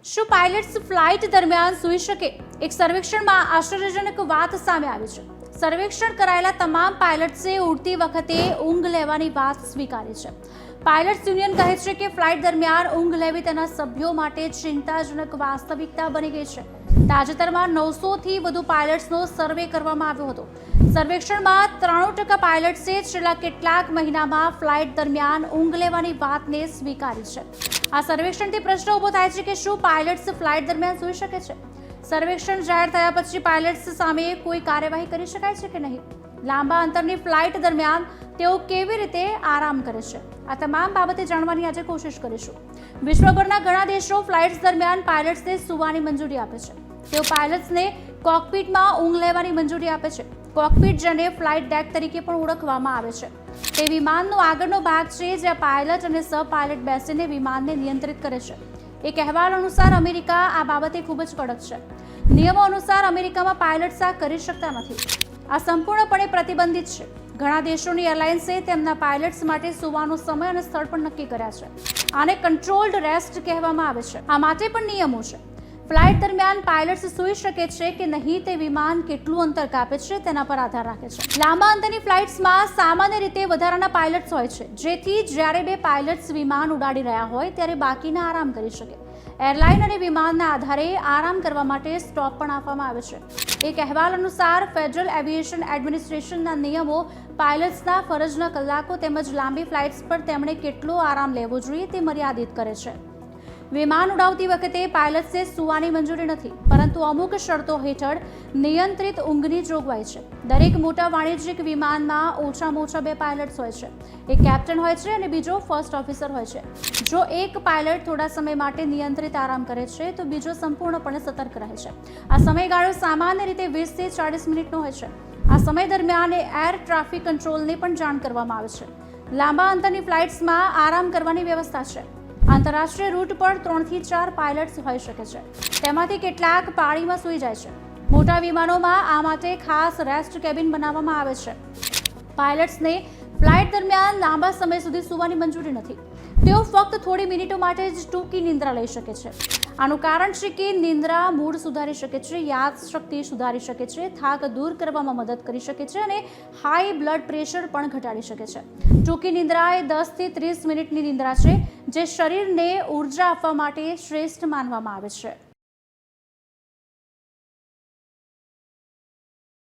શું pilots flight દરમિયાન સૂઈ શકે? એક સર્વેક્ષણમાં આશ્ચર્યજનક વાત સામે આવી છે. સર્વેક્ષણ કરાયેલા તમામ પાયલટ્સે ઉડતી વખતે ઊંઘ લેવાની વાત સ્વીકારી છે. પાયલટ્સ યુનિયન કહે છે કે ફ્લાઇટ દરમિયાન ઊંઘ લેવી તેના સભ્યો માટે ચિંતાજનક વાસ્તવિકતા બની ગઈ છે. તાજેતરમાં 900થી વધુ પાયલટ્સનો સર્વે કરવામાં આવ્યો હતો. સર્વેક્ષણમાં 93% પાયલટ્સે છેલ્લા કેટલાક મહિનામાં ફ્લાઇટ દરમિયાન ઊંઘ લેવાની વાતને સ્વીકારી છે. આ સર્વેક્ષણથી પ્રશ્ન ઊભો થાય છે કે શું પાયલટ્સ ફ્લાઇટ દરમિયાન સૂઈ શકે છે? સર્વેક્ષણ જાહેર થયા પછી પાયલટ્સ સામે કોઈ કાર્યવાહી કરી શકાય છે કે નહીં? લાંબા અંતરની ફ્લાઇટ દરમિયાન તેઓ કેવી રીતે આરામ કરે છે? આ તમામ બાબતે જાણવાની આજે કોશિશ કરીશું. વિશ્વભરના ઘણા દેશો ફ્લાઇટ્સ દરમિયાન પાયલટ્સને સૂવાની મંજૂરી આપે છે. તેઓ પાયલટ્સને કોકપિટમાં ઊંઘ લેવાની મંજૂરી આપે છે. કોકપિટ જેને ફ્લાઇટ ડેક તરીકે પણ ઓળખવામાં આવે છે, તે વિમાનનો આગળનો ભાગ છે જ્યાં પાયલટ અને સહ પાયલટ બેસીને વિમાનને નિયંત્રિત કરે છે. એક અહેવાલ અનુસાર અમેરિકા આ બાબતે ખૂબ જ કડક છે. નિયમો અનુસાર અમેરિકામાં પાયલટ્સ આ કરી શકતા નથી. આ સંપૂર્ણપણે પ્રતિબંધિત છે. ઘણા દેશોની એરલાઇન્સે તેમના પાયલટ્સ માટે સૂવાનો સમય અને સ્થળ પણ નક્કી કર્યા છે. આને કંટ્રોલ્ડ રેસ્ટ કહેવામાં આવે છે. આ માટે પણ નિયમો છે. ફ્લાઇટ દરમિયાન પાયલટ્સ સૂઈ શકે છે કે નહીં તે વિમાન કેટલું અંતર કાપે છે તેના પર આધાર રાખે છે. લાંબા અંતરની ફ્લાઇટ્સમાં સામાન્ય રીતે વધારાના પાયલટ્સ હોય છે, જેથી જ્યારે બે પાયલટ્સ વિમાન ઉડાડી રહ્યા હોય ત્યારે બાકીના આરામ કરી શકે. એરલાઇન અને વિમાનના આધારે આરામ કરવા માટે સ્ટોપ પણ આપવામાં આવે છે. એક અહેવાલ અનુસાર ફેડરલ એવિએશન એડમિનિસ્ટ્રેશનના નિયમો પાયલટ્સના ફરજના કલાકો તેમજ લાંબી ફ્લાઇટ્સ પર તેમણે કેટલો આરામ લેવો જોઈએ તે મર્યાદિત કરે છે. વિમાન ઉડાવતી વખતે પાયલટ્સે સૂવાની મંજૂરી નથી, પરંતુ અમુક શરતો હેઠળ નિયંત્રિત ઊંઘની જોગવાઈ છે. દરેક મોટા વાણિજ્યિક વિમાનમાં ઓછામાં ઓછા 2 પાયલટ્સ હોય છે. એક કેપ્ટન હોય છે અને બીજો ફર્સ્ટ ઓફિસર હોય છે. જો એક પાયલટ થોડા સમય માટે નિયંત્રિત આરામ કરે છે તો બીજો સંપૂર્ણપણે સતર્ક રહે છે. આ સમયગાળો સામાન્ય રીતે 20થી 40 મિનિટનો હોય છે. આ સમય દરમિયાન એર ટ્રાફિક કંટ્રોલને પણ જાણ કરવામાં આવે છે. લાંબા અંતરની ફ્લાઇટ્સમાં આરામ કરવાની વ્યવસ્થા છે. આંતરરાષ્ટ્રીય રૂટ પર 3થી 4 પાયલટ્સ હોઈ શકે છે. તેમાંથી કેટલાક પાળીમાં સૂઈ જાય છે. મોટા વિમાનોમાં આ માટે ખાસ રેસ્ટ કેબિન બનાવવામાં આવે છે. પાયલટ્સને ફ્લાઇટ દરમિયાન લાંબા સમય સુધી સૂવાની મંજૂરી નથી. તેઓ ફક્ત થોડી મિનિટો માટે જ ટૂંકી નિંદ્રા લઈ શકે છે. આનું કારણ છે કે નિંદ્રા મૂડ સુધારી શકે છે, યાદશક્તિ સુધારી શકે છે, થાક દૂર કરવામાં મદદ કરી શકે છે અને હાઈ બ્લડ પ્રેશર પણ ઘટાડી શકે છે. ટૂંકી નિંદ્રા એ 10થી 30 મિનિટની નિંદ્રા છે, જે શરીરને ઉર્જા આપવા માટે શ્રેષ્ઠ માનવામાં આવે છે.